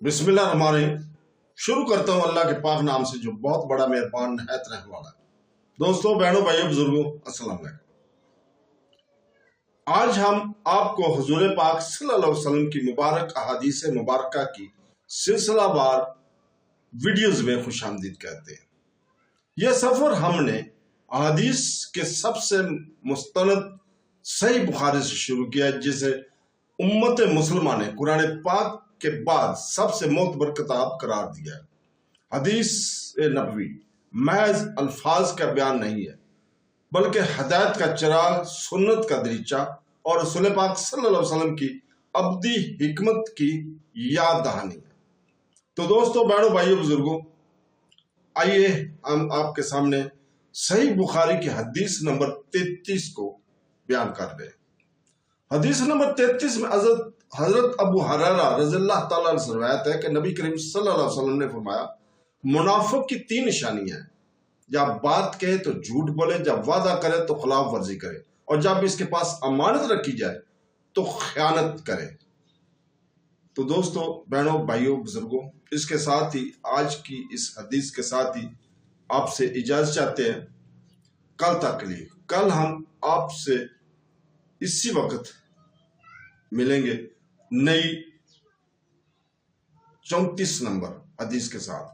बिस्मिल्लाहिर्रहमानिर्रहीम। शुरू करता हूँ अल्लाह के पाक नाम से जो बहुत बड़ा मेहरबान नहायत रहने वाला है। दोस्तों, बहनों, भाइयों, बुजुर्गों, अस्सलाम वालेकुम। आज हम आपको हुजूर पाक सल्लल्लाहु अलैहि वसल्लम की मुबारक अहादीस मुबारका की सिलसिलावार वीडियोज में खुशामदीद कहते हैं। यह सफर हमने अहादीस के सबसे मुस्तनद सही बुखारी से शुरू किया, जिसे उम्मत मुसलमान ने कुरान पाक के बाद सबसे मोतबर किताब करार दिया है। हदीस नबवी महज अल्फाज का बयान नहीं है, बल्कि हदायत का चिराग, सुन्नत का दरीचा और रसूल पाक सल्लल्लाहु अलैहि वसल्लम की अब्दी हिकमत की याद दहानी है। तो दोस्तों, बहनों, भाइयों, बुजुर्गों, आइए हम आपके सामने सही बुखारी की हदीस नंबर 33 को बयान कर रहे हैं। हदीस नंबर 33 में हजरत अबू हुरैरा रज़ियल्लाहु ताला अन्हु से रिवायत है कि नबी करीम सल्लल्लाहु अलैहि वसल्लम ने फरमाया, मुनाफिक की 3 निशानियां हैं। जब बात कहे तो झूठ बोले, जब वादा करे तो खिलाफ वर्जी करे, और जब इसके पास अमानत रखी जाए तो खयानत करे। तो दोस्तों, बहनों, भाइयों, बुजुर्गों, इसके साथ ही आज की इस हदीस के साथ ही आपसे इजाजत चाहते हैं कल तक के लिए। कल हम आपसे इसी वक्त मिलेंगे नई 34 नंबर हदीस के साथ।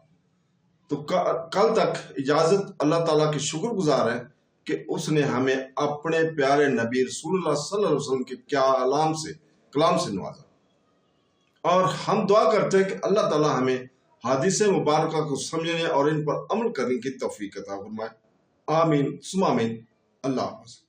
तो कल तक इजाजत। अल्लाह ताला के शुक्रगुजार हैं कि उसने हमें अपने प्यारे नबी रसूलुल्लाह सल्लल्लाहु अलैहि वसल्लम के कलाम से नवाजा, और हम दुआ करते हैं कि अल्लाह ताला हमें हदीस मुबारका को समझने और इन पर अमल करने की तौफीक अता फरमाए। आमीन सुम्मा आमीन। अल्लाह हाफ़िज़।